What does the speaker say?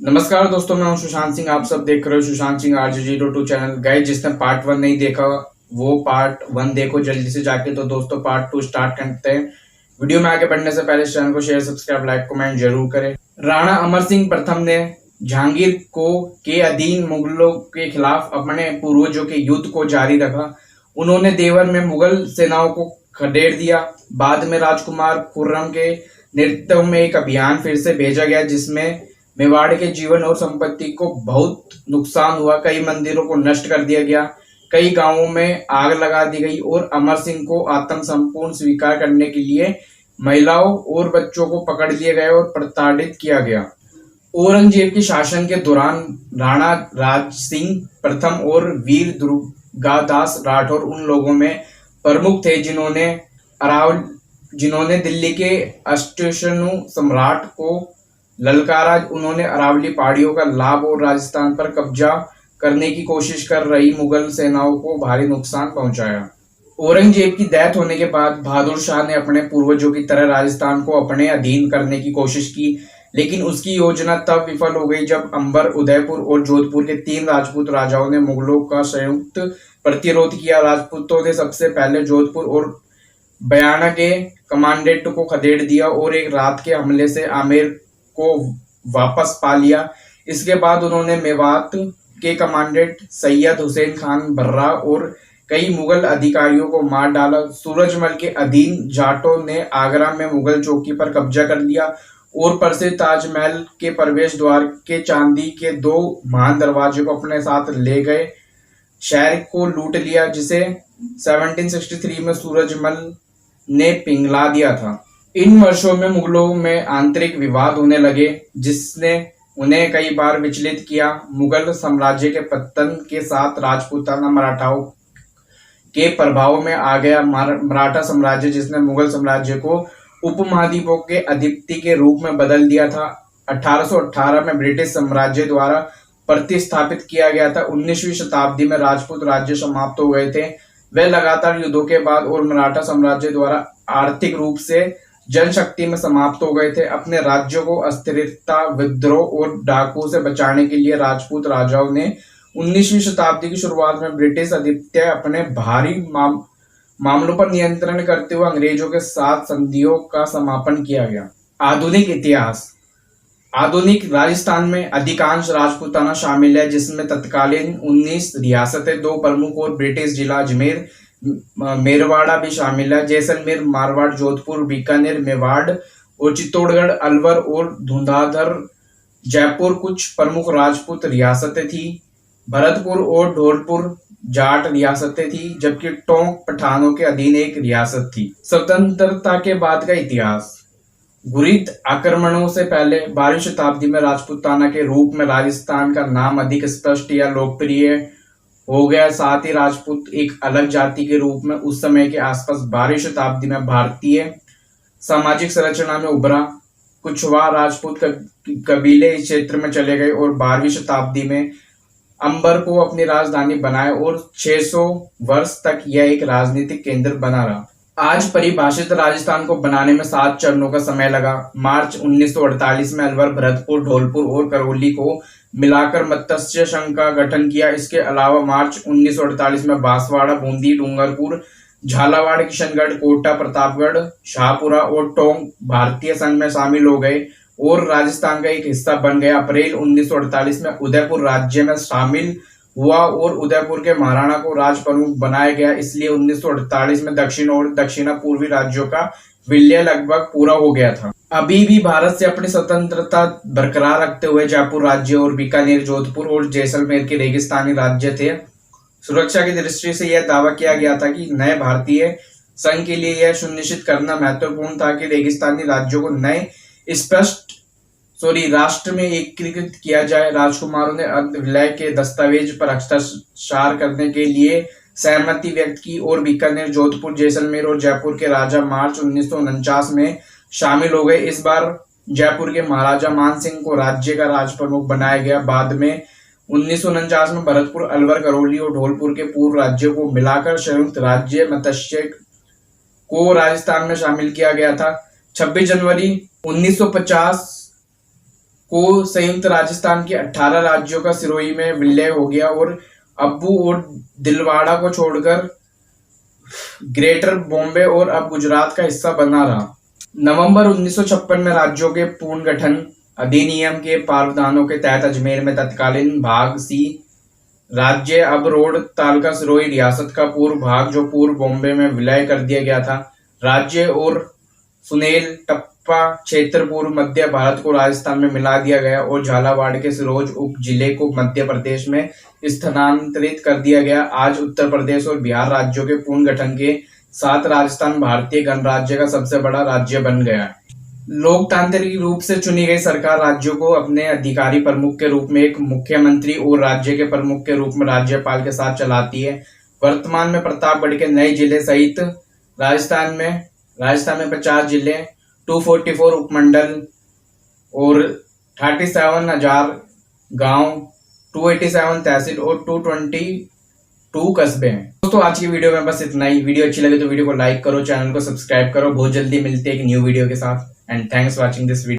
नमस्कार दोस्तों, मैं हूं सुशांत सिंह। आप सब देख रहे हो Sushant Singh RJ02 channel. Guys, जिसने पार्ट 1 नहीं देखा वो पार्ट 1 देखो जल्दी से जाके। तो दोस्तों, पार्ट 2 स्टार्ट करते हैं। वीडियो में आगे बढ़ने से पहले इस चैनल को शेयर, सब्सक्राइब, लाइक, कमेंट जरूर करें। राणा अमर सिंह प्रथम ने जहांगीर को के अधीन मुगलों के खिलाफ अपने पूर्वजों के युद्ध को जारी रखा। उन्होंने देवर में मुगल सेनाओं को खदेड़ दिया। बाद में राजकुमार खुर्रम के नेतृत्व में एक अभियान फिर से भेजा गया, जिसमें मेवाड़ के जीवन और संपत्ति को बहुत नुकसान हुआ। कई मंदिरों को नष्ट कर दिया गया, कई गांवों में आग लगा दी गई और अमर सिंह को आत्मसंपूर्ण स्वीकार करने के लिए महिलाओं और बच्चों को पकड़ लिए गए और प्रताड़ित किया गया। औरंगजेब के शासन के दौरान राणा राज सिंह प्रथम और वीर दुर्गादास राठौर उन लोगों में प्रमुख थे जिन्होंने दिल्ली के अष्टशनु सम्राट को ललकारा। उन्होंने अरावली पहाड़ियों का लाभ और राजस्थान पर कब्जा करने की कोशिश कर रही मुगल सेनाओं को भारी नुकसान पहुंचाया। औरंगजेब की डेथ होने के बाद बहादुर शाह ने अपने पूर्वजों की तरह राजस्थान को अपने अधीन करने की कोशिश की, लेकिन उसकी योजना तब विफल हो गई जब अंबर, उदयपुर और जोधपुर के 3 राजपूत राजाओं ने मुगलों का संयुक्त प्रतिरोध किया। राजपूतों ने सबसे पहले जोधपुर और बयाना के कमांडेंट को खदेड़ दिया और एक रात के हमले से आमेर को वापस पा लिया। इसके बाद उन्होंने मेवात के कमांडेंट सैयद हुसैन खान बर्रा और कई मुगल अधिकारियों को मार डाला। सूरजमल के अधीन जाटों ने आगरा में मुगल चौकी पर कब्जा कर लिया और प्रसिद्ध ताजमहल के प्रवेश द्वार के चांदी के 2 महान दरवाजे को अपने साथ ले गए। शहर को लूट लिया, जिसे 1763 में सूरजमल ने पिघला दिया था। इन वर्षों में मुगलों में आंतरिक विवाद होने लगे, जिसने उन्हें कई बार विचलित किया। मुगल साम्राज्य के पतन के साथ राजपूताना मराठाओं के प्रभाव में आ गया। मराठा साम्राज्य, जिसने मुगल साम्राज्य को उपमहाद्वीपों के अधिपति के रूप में बदल दिया था, 1818 में ब्रिटिश साम्राज्य द्वारा प्रतिस्थापित किया गया था। 19वीं शताब्दी में राजपूत राज्य समाप्त हो गए थे। वे लगातार युद्धों के बाद और मराठा साम्राज्य द्वारा आर्थिक रूप से जनशक्ति में समाप्त हो गए थे। अपने राज्यों को अस्थिरता, विद्रोह और डाकुओं से बचाने के लिए राजपूत राजाओं ने 19वीं शताब्दी की शुरुआत में ब्रिटिश आधिपत्य अपने भारी मामलों पर नियंत्रण करते हुए अंग्रेजों के साथ संधियों का समापन किया गया। आधुनिक इतिहास। आधुनिक राजस्थान में अधिकांश राजपूताना शामिल है, जिसमें तत्कालीन 19 रियासतें, 2 प्रमुख और ब्रिटिश जिला अजमेर मेरवाड़ा भी शामिल है। जैसलमेर, मारवाड़, जोधपुर, बीकानेर, मेवाड़ और चित्तौड़गढ़, अलवर और धुंधाधर, जयपुर कुछ प्रमुख राजपूत रियासतें थी। भरतपुर और धौलपुर जाट रियासतें थी, जबकि टोंक पठानों के अधीन एक रियासत थी। स्वतंत्रता के बाद का इतिहास। घुरिद आक्रमणों से पहले 12वीं शताब्दी में राजपूताना के रूप में राजस्थान का नाम अधिक स्पष्ट या लोकप्रिय हो गया। साथ ही राजपूत एक अलग जाति के रूप में उस समय के आसपास 12वीं शताब्दी में भारतीय सामाजिक संरचना में उभरा। कुछवा राजपूत कबीले इस क्षेत्र में चले गए और 12वीं शताब्दी में अंबर को अपनी राजधानी बनाया और 600 वर्ष तक यह एक राजनीतिक केंद्र बना रहा। आज परिभाषित राजस्थान को बनाने में 7 चरणों का समय लगा। मार्च 1948 में अलवर, भरतपुर, धौलपुर और करौली को मिलाकर मत्स्य संघ का गठन किया। इसके अलावा मार्च 1948 में बांसवाड़ा, बूंदी, डूंगरपुर, झालावाड़, किशनगढ़, कोटा, प्रतापगढ़, शाहपुरा और टोंक भारतीय संघ में शामिल हो गए और राजस्थान का एक हिस्सा बन गया। अप्रैल 1948 में उदयपुर राज्य में शामिल हुआ और उदयपुर के महाराणा को राज प्रमुख बनाया गया। इसलिए 1948 में दक्षिण और दक्षिण पूर्वी राज्यों का विलय लगभग पूरा हो गया था। अभी भी भारत से अपनी स्वतंत्रता बरकरार रखते हुए जयपुर राज्य और बीकानेर, जोधपुर और जैसलमेर के रेगिस्तानी राज्य थे। सुरक्षा की दृष्टि से यह दावा किया गया था कि नए भारतीय संघ के लिए यह सुनिश्चित करना महत्वपूर्ण था कि रेगिस्तानी राज्यों को नए राष्ट्र में एकीकृत किया जाए। राजकुमारों ने अंत विलय के दस्तावेज पर हस्ताक्षर करने के लिए सहमति व्यक्त की और बीकानेर, जोधपुर, जैसलमेर और जयपुर के राजा मार्च 1949 में शामिल हो गए। इस बार जयपुर के महाराजा मान सिंह को राज्य का राज प्रमुख बनाया गया। बाद में 1949 में भरतपुर, अलवर, करौली और धौलपुर के पूर्व राज्यों को मिलाकर संयुक्त राज्य मत्स्य को राजस्थान में शामिल किया गया था। 26 जनवरी 1950 को संयुक्त राजस्थान के 18 राज्यों का सिरोही में विलय हो गया और अब्बू और दिलवाड़ा को छोड़कर ग्रेटर बॉम्बे और अब गुजरात का हिस्सा बना रहा। नवंबर 1956 में राज्यों के पुनर्गठन अधिनियम के प्रावधानों के तहत अजमेर में तत्कालीन भाग सी राज्य अब रोड तालुका सिरोही रियासत का पूर्व भाग जो पूर्व बॉम्बे में विलय कर दिया गया था राज्य और सुनेल टप्पा क्षेत्र पूर्व मध्य भारत को राजस्थान में मिला दिया गया और झालावाड़ के सिरोज उप जिले को मध्य प्रदेश में स्थानांतरित कर दिया गया। आज उत्तर प्रदेश और बिहार राज्यों के पुनर्गठन के साथ राजस्थान भारतीय गणराज्य का सबसे बड़ा राज्य बन गया। लोकतांत्रिक रूप से चुनी गई सरकार राज्यों को अपने अधिकारी प्रमुख के रूप में एक मुख्यमंत्री और राज्य के प्रमुख के रूप में राज्यपाल के साथ चलाती है। वर्तमान में प्रतापगढ़ के नए जिले सहित राजस्थान में 50 जिले, 244 उपमंडल और 37,000 गांव, 287 तहसील और 222 कस्बे हैं। दोस्तों आज की वीडियो में बस इतना ही। वीडियो अच्छी लगे तो वीडियो को लाइक करो, चैनल को सब्सक्राइब करो। बहुत जल्दी मिलते हैं एक न्यू वीडियो के साथ and thanks for watching this video.